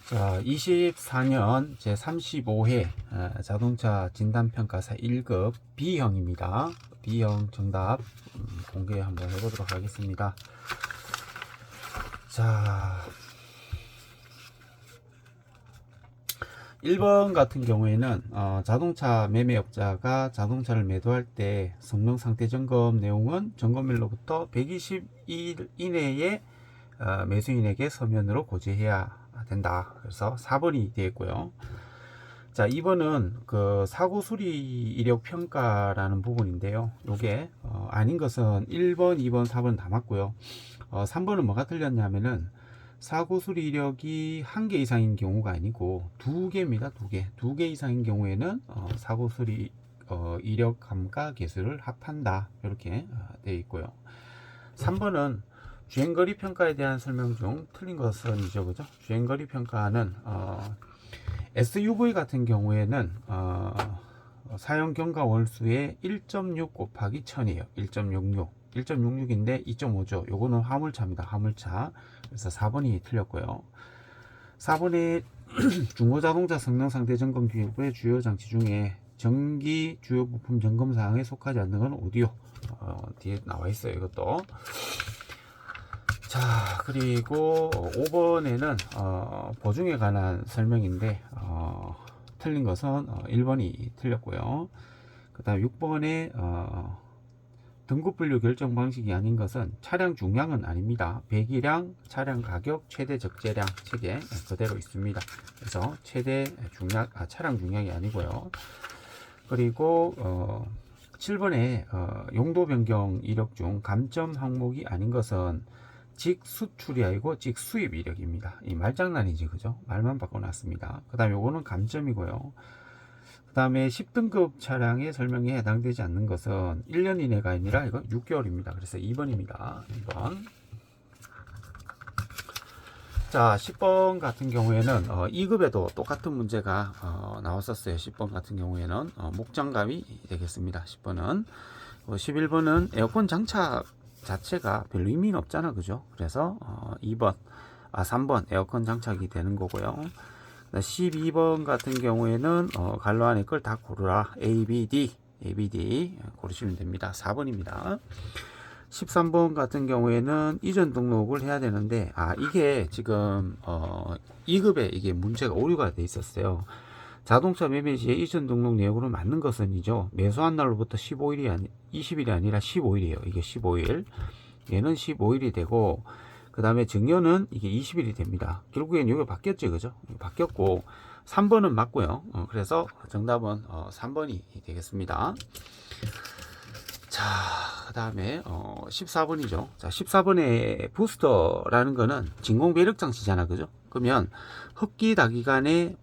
자, 24년 제35회 자동차 진단평가사 1급 B형입니다. B형 정답 공개 한번 해보도록 하겠습니다. 자, 1번 같은 경우에는 자동차 매매업자가 자동차를 매도할 때 성능 상태 점검 내용은 점검일로부터 120일 이내에 매수인에게 서면으로 고지해야 된다. 그래서 4번이 되겠고요. 자, 2번은 그 사고 수리 이력 평가라는 부분인데요. 요게 아닌 것은 1번, 2번, 4번 다 맞고요. 3번은 뭐가 틀렸냐면은 사고 수리 이력이 1개 이상인 경우가 아니고 2개입니다. 2개. 2개 이상인 경우에는 사고 수리 이력감과 개수를 합한다. 이렇게 되어 있고요. 3번은 주행거리 평가에 대한 설명 중 틀린 것은 이죠, 그죠? 주행거리 평가는 SUV 같은 경우에는 사용 경과 월수의 1.6 곱하기 1000이에요. 1.66. 1.66인데 2.5죠. 요거는 화물차입니다. 화물차. 그래서 4번이 틀렸고요. 4번에 중고자동차 성능 상태 점검 기업의 주요 장치 중에 전기 주요 부품 점검 사항에 속하지 않는 건 오디오. 뒤에 나와 있어요. 이것도. 자, 그리고 5번에는 보증에 관한 설명인데 틀린 것은 1번이 틀렸고요. 그 다음 6번에 등급 분류 결정 방식이 아닌 것은 차량 중량은 아닙니다. 배기량, 차량 가격, 최대 적재량 책에 그대로 있습니다. 그래서 최대 중량, 차량 중량이 아니고요. 그리고 7번에 용도 변경 이력 중 감점 항목이 아닌 것은 직수출이 아니고 직수입 이력입니다. 이 말장난이지, 그죠? 말만 바꿔놨습니다. 그 다음에 요거는 감점이고요. 그 다음에 10등급 차량의 설명에 해당되지 않는 것은 1년 이내가 아니라 이거 6개월입니다. 그래서 2번입니다. 2번. 자, 10번 같은 경우에는 2급에도 똑같은 문제가 나왔었어요. 10번 같은 경우에는 목장갑이 되겠습니다. 10번은 11번은 에어컨 장착 자체가 별로 의미는 없잖아, 그죠? 그래서 3번 에어컨 장착이 되는 거고요. 12번 같은 경우에는 갈로 안에 걸 다 고르라. A, B, D 고르시면 됩니다. 4번입니다. 13번 같은 경우에는 이전 등록을 해야 되는데 이게 지금 2급에 이게 문제가 오류가 돼 있었어요. 자동차 매매 시에 이전 등록 내역으로 맞는 것은이죠. 매수한 날로부터 20일이 아니라 15일이에요. 이게 15일. 얘는 15일이 되고, 그 다음에 증여는 이게 20일이 됩니다. 결국엔 이게 바뀌었죠, 그죠? 바뀌었고, 3번은 맞고요. 그래서 정답은 3번이 되겠습니다. 자, 그 다음에 14번이죠. 자, 14번의 부스터라는 거는 진공 배력 장치잖아, 그죠? 그러면 흡기 다기간의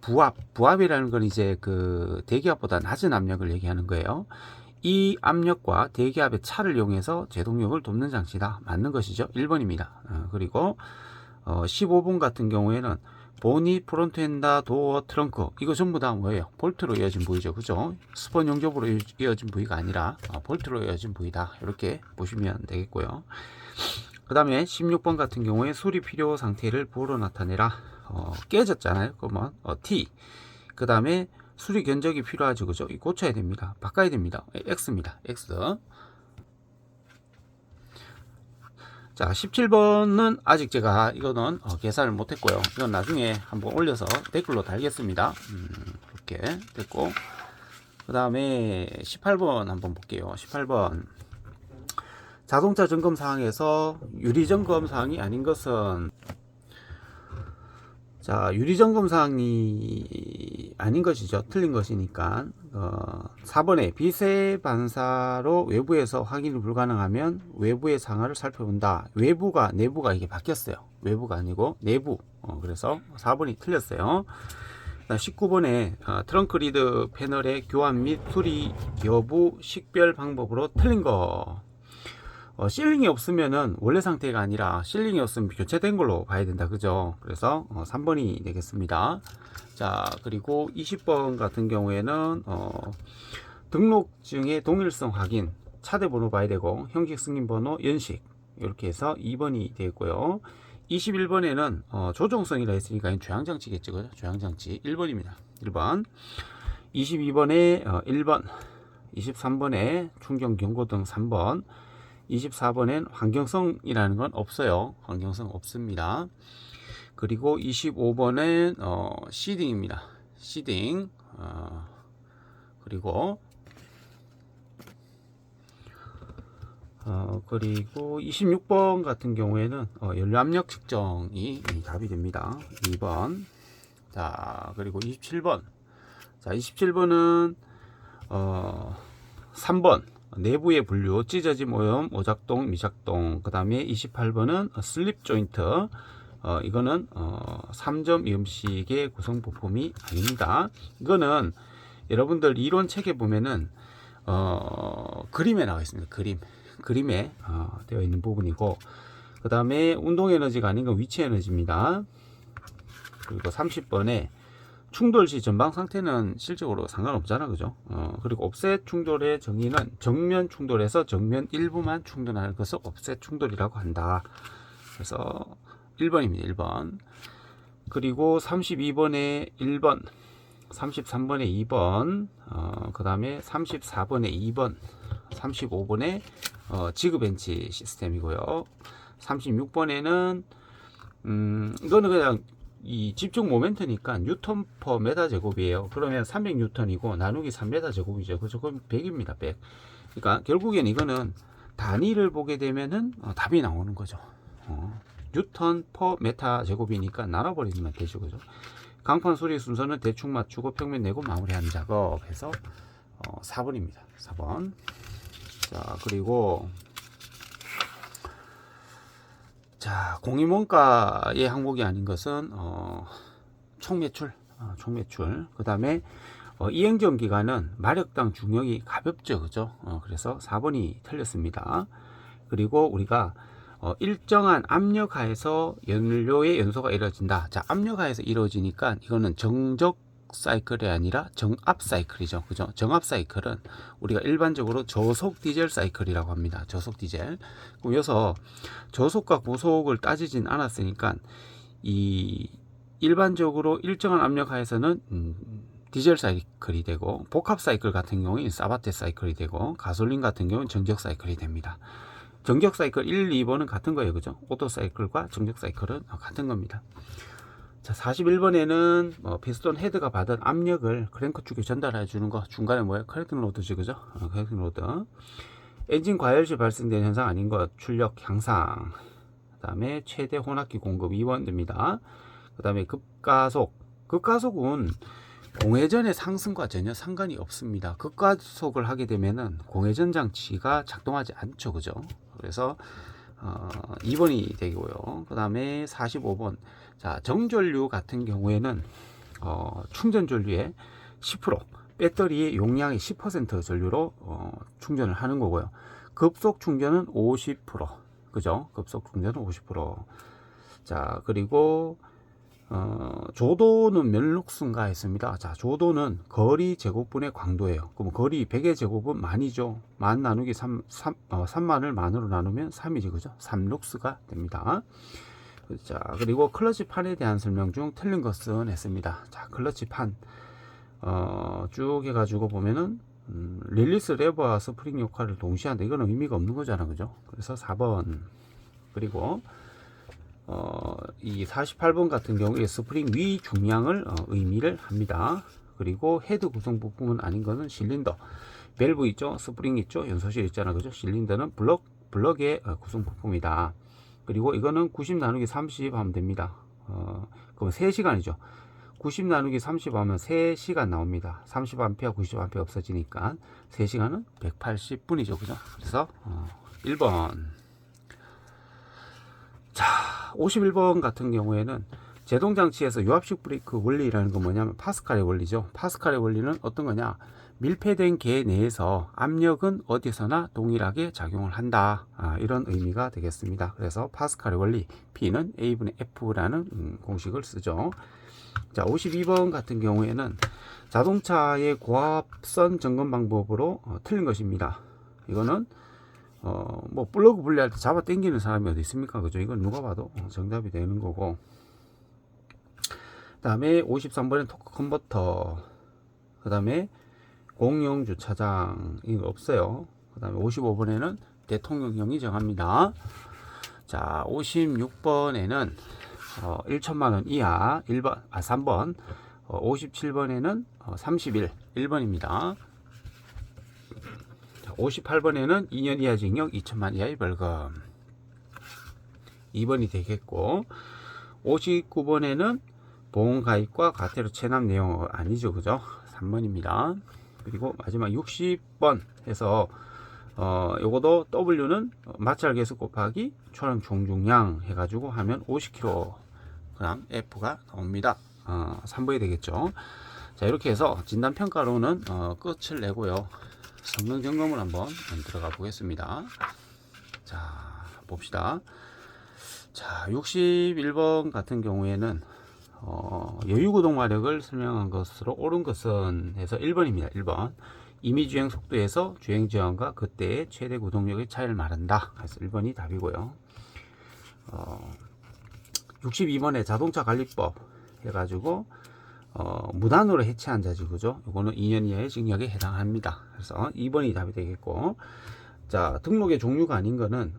부압이라는 건 이제 그 대기압보다 낮은 압력을 얘기하는 거예요. 이 압력과 대기압의 차를 이용해서 제동력을 돕는 장치다. 맞는 것이죠. 1번입니다. 그리고 15번 같은 경우에는 보니, 프론트 엔다, 도어, 트렁크 이거 전부 다 뭐예요? 볼트로 이어진 부위죠. 그죠? 스펀 용접으로 이어진 부위가 아니라 볼트로 이어진 부위다. 이렇게 보시면 되겠고요. 그 다음에 16번 같은 경우에 수리 필요 상태를 부호로 나타내라. 깨졌잖아요. 그러면 T. 그 다음에 수리 견적이 필요하죠. 그죠? 고쳐야 됩니다. 바꿔야 됩니다. X입니다. X. 자, 17번은 아직 제가 이거는 계산을 못했고요. 이건 나중에 한번 올려서 댓글로 달겠습니다. 이렇게 됐고, 그 다음에 18번 한번 볼게요. 18번 자동차 점검 사항에서 유리 점검 사항이 아닌 것은, 자, 유리 점검 사항이 아닌 것이죠. 틀린 것이니까 4번에 비세 반사로 외부에서 확인이 불가능하면 외부의 상하를 살펴본다. 외부가 내부가 이게 바뀌었어요. 외부가 아니고 내부. 그래서 4번이 틀렸어요. 19번에 트렁크 리드 패널의 교환 및 수리 여부 식별 방법으로 틀린 거. 실링이 없으면은 원래 상태가 아니라 실링이 없으면 교체된 걸로 봐야 된다, 그죠? 그래서 3번이 되겠습니다. 자, 그리고 20번 같은 경우에는 등록증의 동일성 확인, 차대 번호 봐야 되고 형식 승인 번호, 연식 이렇게 해서 2번이 되겠고요. 21번에는 조종성이라 했으니까 조향장치겠죠. 그죠? 조향장치 1번입니다. 1번. 22번에 1번. 23번에 충격경고등 3번. 24번엔 환경성이라는 건 없어요. 환경성 없습니다. 그리고 25번엔 시딩입니다. 시딩. 그리고 26번 같은 경우에는 연료압력 측정이 답이 됩니다. 2번. 자, 그리고 27번. 자, 27번은 3번. 내부의 분류, 찢어짐 오염, 오작동, 미작동. 그 다음에 28번은 슬립 조인트. 이거는 3점 이음식의 구성 부품이 아닙니다. 이거는 여러분들 이론 책에 보면은 그림에 나와 있습니다. 그림에 되어 있는 부분이고, 그 다음에 운동 에너지가 아닌 건 위치 에너지입니다. 그리고 30번에 충돌 시 전방 상태는 실적으로 상관없잖아, 그죠? 그리고 옵셋 충돌의 정의는 정면 충돌에서 정면 일부만 충돌하는 것을 옵셋 충돌이라고 한다. 그래서 1번입니다. 1번. 그리고 32번에 1번, 33번에 2번, 그 다음에 34번에 2번, 35번에 지그벤치 시스템이고요. 36번에는 이거는 그냥 이 집중 모멘트니까 뉴턴 퍼 메다 제곱이에요. 그러면 300뉴턴이고 나누기 3메다 제곱이죠. 그죠? 그럼 100입니다. 100. 그러니까 결국엔 이거는 단위를 보게 되면은 답이 나오는 거죠. 뉴턴 퍼 메타 제곱이니까 나눠버리면 되죠. 그죠? 강판 수리 순서는 대충 맞추고 평면 내고 마무리하는 작업 해서 4번입니다. 4번. 자, 그리고 자, 공인원가의 항목이 아닌 것은 총매출. 그 다음에 이행전 기간은 마력당 중력이 가볍죠. 그죠? 그래서 4번이 틀렸습니다. 그리고 우리가 일정한 압력 하에서 연료의 연소가 이루어진다. 자, 압력 하에서 이루어지니까 이거는 정적 사이클이 아니라 정압 사이클이죠. 그죠? 정압 사이클은 우리가 일반적으로 저속 디젤 사이클이라고 합니다. 저속 디젤. 그럼 여기서 저속과 고속을 따지진 않았으니까 이 일반적으로 일정한 압력 하에서는 디젤 사이클이 되고, 복합 사이클 같은 경우는 사바테 사이클이 되고, 가솔린 같은 경우는 정적 사이클이 됩니다. 정적 사이클 1, 2번은 같은 거예요. 그죠? 오토 사이클과 정적 사이클은 같은 겁니다. 자, 41번에는 피스톤 헤드가 받은 압력을 크랭크 축에 전달해 주는 거. 중간에 뭐예요? 커넥팅 로드지. 그죠? 커넥팅 로드. 엔진 과열 시 발생되는 현상 아닌 것. 출력 향상. 그 다음에 최대 혼합기 공급 2번 됩니다. 그 다음에 급가속. 급가속은 공회전의 상승과 전혀 상관이 없습니다. 급가속을 하게 되면은 공회전 장치가 작동하지 않죠. 그죠? 그래서 2번이 되고요. 그 다음에 45번. 자, 정전류 같은 경우에는 충전 전류의 10%, 배터리의 용량의 10% 전류로 충전을 하는 거고요. 급속 충전은 50%. 그죠? 급속 충전은 50%. 자, 그리고 조도는 몇 룩스인가 했습니다. 자, 조도는 거리 제곱분의 광도예요. 그럼 거리 100의 제곱은 만이죠. 만 나누기 3만을 만으로 나누면 3이지. 그죠? 3룩스가 됩니다. 자, 그리고 클러치 판에 대한 설명 중 틀린 것은 했습니다. 자, 클러치 판 쭉 해가지고 보면은 릴리스 레버와 스프링 역할을 동시에 한다. 이건 의미가 없는 거잖아. 그죠? 그래서 4번. 그리고 이 48번 같은 경우에 스프링 위 중량을 의미를 합니다. 그리고 헤드 구성 부품은 아닌 것은 실린더, 밸브 있죠, 스프링 있죠, 연소실 있잖아. 그죠? 실린더는 블럭의 구성 부품이다. 그리고 이거는 90 나누기 30 하면 됩니다. 그럼 3시간이죠. 90 나누기 30 하면 3시간 나옵니다. 30A, 90A 없어지니까 3시간은 180분이죠. 그죠? 그래서 1번. 자, 51번 같은 경우에는 제동장치에서 유압식 브레이크 원리라는 건 뭐냐면 파스칼의 원리죠. 파스칼의 원리는 어떤 거냐? 밀폐된 개 내에서 압력은 어디서나 동일하게 작용을 한다. 이런 의미가 되겠습니다. 그래서 파스칼의 원리, P는 A분의 F라는 공식을 쓰죠. 자, 52번 같은 경우에는 자동차의 고압선 점검 방법으로 틀린 것입니다. 이거는 뭐 플러그 분리할 때 잡아 당기는 사람이 어디 있습니까? 그죠? 이건 누가 봐도 정답이 되는 거고. 그 다음에 53번에 토크 컨버터, 그 다음에 공용 주차장, 이거 없어요. 그 다음에 55번에는 대통령령이 정합니다. 자, 56번에는 1천만원 이하 3번, 57번에는 31, 1번입니다. 58번에는 2년 이하 징역 2천만 이하의 벌금, 2번이 되겠고, 59번에는 보험가입과 과태료 체납 내용 아니죠, 그죠? 3번입니다. 그리고 마지막 60번 해서 요거도 W는 마찰 개수 곱하기 초량 총중량 해가지고 하면 50kg, F가 나옵니다. 3번이 되겠죠. 자, 이렇게 해서 진단평가로는 끝을 내고요. 성능 점검을 한번 들어가 보겠습니다. 자, 봅시다. 자, 61번 같은 경우에는 여유구동 마력을 설명한 것으로 옳은 것은 해서 1번입니다. 1번. 이미 주행 속도에서 주행 지연과 그때의 최대 구동력의 차이를 말한다. 그래서 1번이 답이고요. 62번에 자동차 관리법 해가지고 무단으로 해체한 자지, 그죠? 이거는 2년 이하의 징역에 해당합니다. 그래서 2번이 답이 되겠고, 자, 등록의 종류가 아닌 거는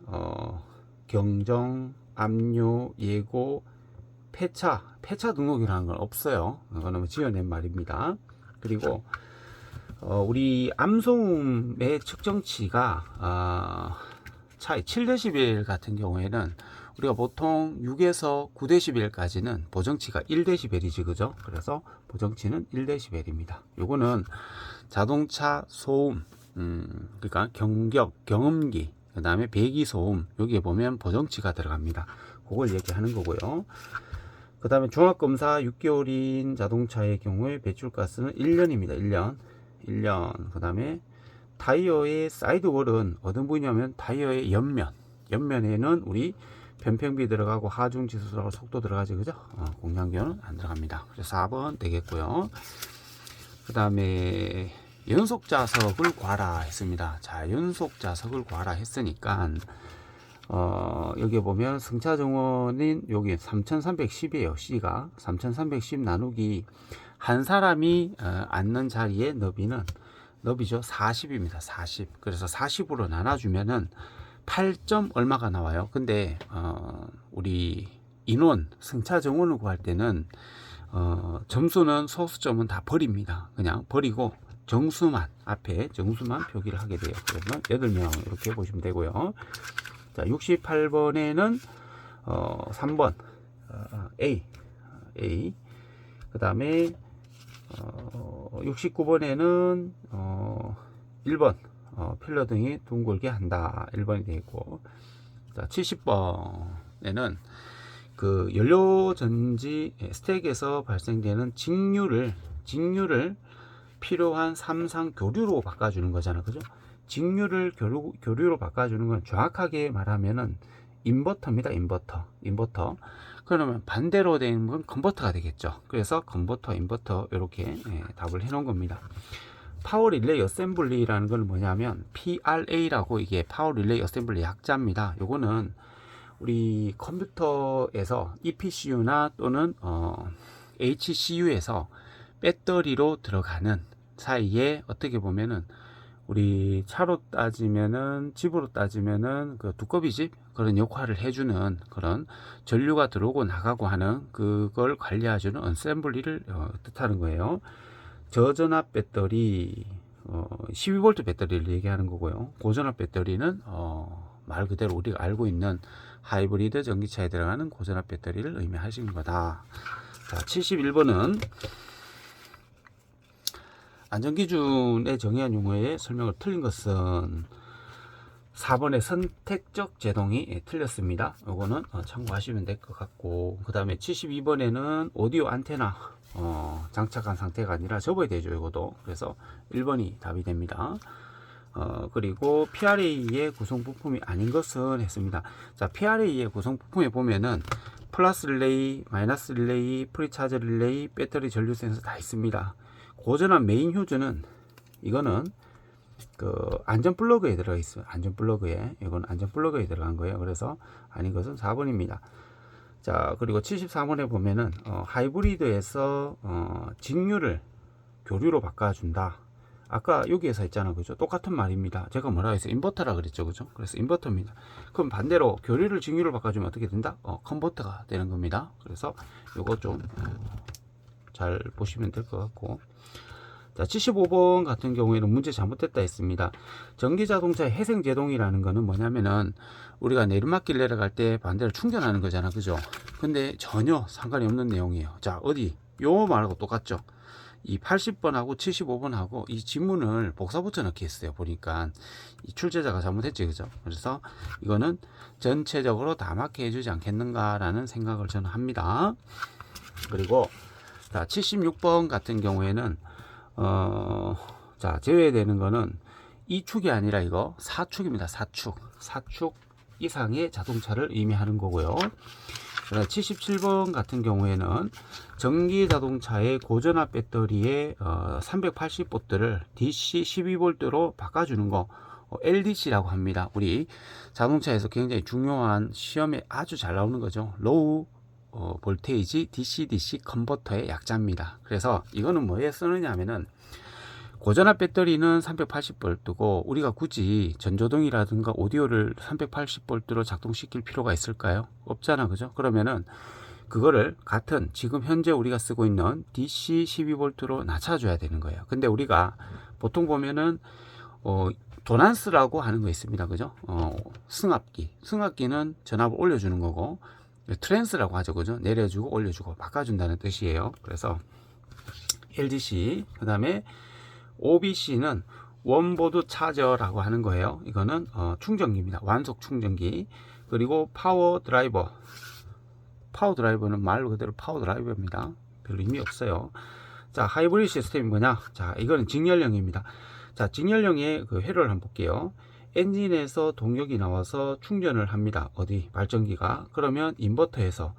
경정, 압류, 예고, 폐차 등록이라는 건 없어요. 이거는 지어낸 말입니다. 그리고 우리 암소음의 측정치가 차이 7dB 같은 경우에는 우리가 보통 6에서 9dB까지는 보정치가 1dB이지, 그죠? 그래서 보정치는 1dB입니다. 요거는 자동차 소음, 그러니까 경음기, 그 다음에 배기 소음, 여기에 보면 보정치가 들어갑니다. 그걸 얘기하는 거고요. 그 다음에 종합검사 6개월인 자동차의 경우에 배출가스는 1년입니다. 1년. 그 다음에 타이어의 사이드월은 어떤 부위냐면 타이어의 옆면에는 우리 변평비 들어가고 하중 지수 들어가고 속도 들어가지, 그죠? 공량교는 안 들어갑니다. 그래서 4번 되겠고요. 그 다음에 연속 자석을 과라 했습니다. 자, 연속 자석을 과라 했으니까 여기 보면 승차 정원인 여기 3310이에요. C가 3310 나누기 한 사람이 앉는 자리의 너비죠 40입니다. 40. 그래서 40으로 나눠주면은 8점 얼마가 나와요. 근데 우리 인원 승차 정원을 구할 때는 점수는 소수점은 다 버립니다. 그냥 버리고 앞에 정수만 표기를 하게 돼요. 그러면 8명 이렇게 보시면 되고요. 자, 68번에는 3번 A. 그 다음에 69번에는 1번 필러 등이 둥글게 한다. 1번이 되겠고, 자, 70번에는 그 연료전지 스택에서 발생되는 직류를 필요한 삼상 교류로 바꿔주는 거잖아, 그죠? 직류를 교류로 바꿔주는 건 정확하게 말하면은 인버터입니다. 인버터. 그러면 반대로 된 건 컨버터가 되겠죠. 그래서 컨버터, 인버터 이렇게 답을 해 놓은 겁니다. 파워 릴레이 어셈블리라는 건 뭐냐면 PRA라고, 이게 파워 릴레이 어셈블리 약자입니다. 요거는 우리 컴퓨터에서 EPCU나 또는 HCU에서 배터리로 들어가는 사이에 어떻게 보면은 우리 차로 따지면은, 집으로 따지면은 그 두꺼비집 그런 역할을 해주는, 그런 전류가 들어오고 나가고 하는 그걸 관리해주는 어셈블리를 뜻하는 거예요. 저전압 배터리, 12V 배터리를 얘기하는 거고요. 고전압 배터리는 말 그대로 우리가 알고 있는 하이브리드 전기차에 들어가는 고전압 배터리를 의미하시는 거다. 자, 71번은 안전기준에 정의한 용어의 설명을 틀린 것은 4번의 선택적 제동이 틀렸습니다. 이거는 참고하시면 될 것 같고, 그 다음에 72번에는 오디오 안테나 장착한 상태가 아니라 접어야 되죠, 이것도. 그래서 1번이 답이 됩니다. 그리고 PRA의 구성 부품이 아닌 것은 했습니다. 자, PRA의 구성 부품에 보면은 플러스 릴레이, 마이너스 릴레이, 프리차저 릴레이, 배터리 전류 센서 다 있습니다. 고전압 메인 휴즈는 이거는 그 안전 플러그에 들어가 있어요. 안전 플러그에. 이건 안전 플러그에 들어간 거예요. 그래서 아닌 것은 4번입니다. 자, 그리고 74번에 보면은 하이브리드에서 직류를 교류로 바꿔준다. 아까 여기에서 했잖아, 그죠? 똑같은 말입니다. 제가 뭐라 했어요? 인버터라 그랬죠, 그죠? 그래서 인버터입니다. 그럼 반대로 교류를 직류로 바꿔주면 어떻게 된다? 컨버터가 되는 겁니다. 그래서 요거 좀 잘 보시면 될 것 같고. 자, 75번 같은 경우에는 문제 잘못됐다 했습니다. 전기자동차의 회생제동이라는 거는 뭐냐면은 우리가 내리막길 내려갈 때 반대로 충전하는 거잖아, 그죠? 근데 전혀 상관이 없는 내용이에요. 자, 어디? 요 말하고 똑같죠? 이 80번하고 75번하고 이 지문을 복사 붙여 넣기 했어요. 보니까 이 출제자가 잘못했지, 그죠? 그래서 이거는 전체적으로 다 맞게 해주지 않겠는가라는 생각을 저는 합니다. 그리고 자, 76번 같은 경우에는 자, 제외되는 거는 2축이 아니라 이거 4축입니다. 4축 이상의 자동차를 의미하는 거고요. 77번 같은 경우에는 전기 자동차의 고전압 배터리의 380V를 DC 12V로 바꿔주는 거 LDC라고 합니다. 우리 자동차에서 굉장히 중요한 시험에 아주 잘 나오는 거죠. 로우 볼테이지 DC-DC 컨버터의 약자입니다. 그래서 이거는 뭐에 쓰느냐 하면은 고전압 배터리는 380V고 우리가 굳이 전조등이라든가 오디오를 380V로 작동시킬 필요가 있을까요? 없잖아, 그죠? 그러면은 그거를 같은 지금 현재 우리가 쓰고 있는 DC 12V로 낮춰줘야 되는 거예요. 근데 우리가 보통 보면은 도난스라고 하는 거 있습니다, 그죠? 승합기는 전압을 올려주는 거고, 트랜스라고 하죠, 그죠? 내려주고 올려주고 바꿔준다는 뜻이에요. 그래서 LDC, 그 다음에 OBC는 원보드 차저라고 하는 거예요. 이거는 충전기입니다. 완속 충전기. 그리고 파워 드라이버는 말 그대로 파워 드라이버입니다. 별로 의미 없어요. 자, 하이브리드 시스템이 뭐냐? 자, 이거는 직렬형입니다. 자, 직렬형의 그 회로를 한번 볼게요. 엔진에서 동력이 나와서 충전을 합니다. 어디? 발전기가. 그러면 인버터에서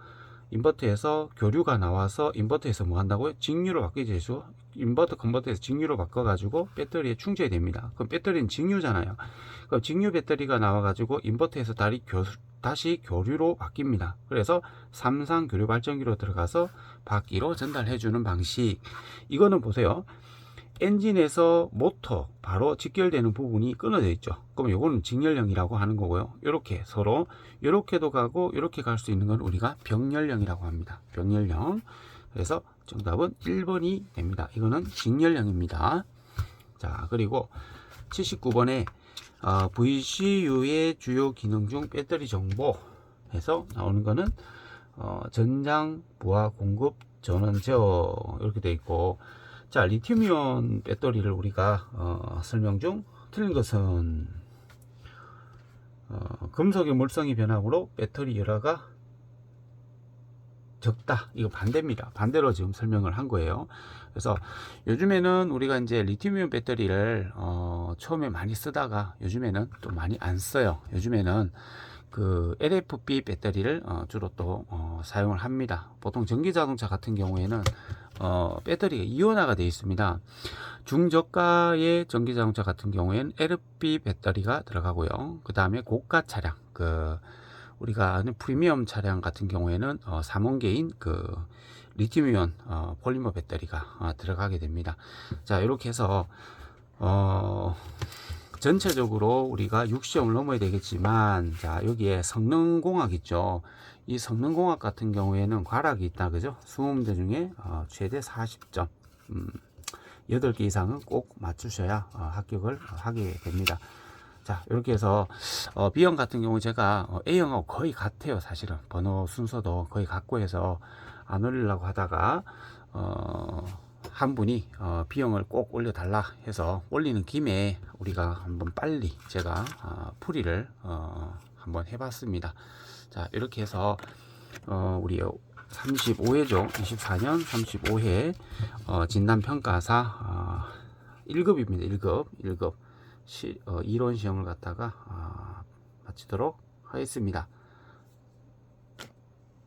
교류가 나와서 인버터에서 뭐 한다고요? 직류로 바뀌죠. 인버터 컨버터에서 직류로 바꿔가지고 배터리에 충전이 됩니다. 그럼 배터리는 직류잖아요. 그럼 직류 배터리가 나와가지고 인버터에서 다시 교류로 바뀝니다. 그래서 삼상 교류 발전기로 들어가서 바퀴로 전달해주는 방식. 이거는 보세요. 엔진에서 모터 바로 직결되는 부분이 끊어져 있죠. 그럼 요거는 직렬형이라고 하는 거고요. 이렇게 서로 이렇게도 가고 이렇게 갈 수 있는 건 우리가 병렬형이라고 합니다. 병렬형. 그래서 정답은 1번이 됩니다. 이거는 직렬형입니다. 자, 그리고 79번에 VCU의 주요 기능 중 배터리 정보에서 나오는 거는 전장 부하 공급 전원 제어 이렇게 돼 있고, 자, 리튬이온 배터리를 우리가 설명 중 틀린 것은 금속의 물성이 변함으로 배터리 열화가 적다. 이거 반대입니다. 반대로 지금 설명을 한 거예요. 그래서 요즘에는 우리가 이제 리튬이온 배터리를 처음에 많이 쓰다가 요즘에는 또 많이 안 써요. 요즘에는 그 LFP 배터리를 주로 또 사용을 합니다. 보통 전기자동차 같은 경우에는 배터리가 이온화가 되어 있습니다. 중저가의 전기자동차 같은 경우에는 LFP 배터리가 들어가고요. 그 다음에 고가 차량, 우리가 아는 프리미엄 차량 같은 경우에는 3원계인 리튬이온 폴리머 배터리가 들어가게 됩니다. 자, 이렇게 해서 전체적으로 우리가 6시험을 넘어야 되겠지만, 자, 여기에 성능공학 있죠. 이 성능공학 같은 경우에는 과락이 있다, 그죠? 20문제 중에 최대 40점, 8개 이상은 꼭 맞추셔야 합격을 하게 됩니다. 자, 이렇게 해서 B형 같은 경우 제가 A형하고 거의 같아요. 사실은 번호 순서도 거의 같고 해서 안 올리려고 하다가 한 분이 B형을 꼭 올려달라 해서 올리는 김에 우리가 한번 빨리 제가 풀이를 한번 해봤습니다. 자, 이렇게 해서 우리 35회죠. 24년 35회 진단평가사 1급입니다. 1급 이론 시험을 갖다가 마치도록 하겠습니다.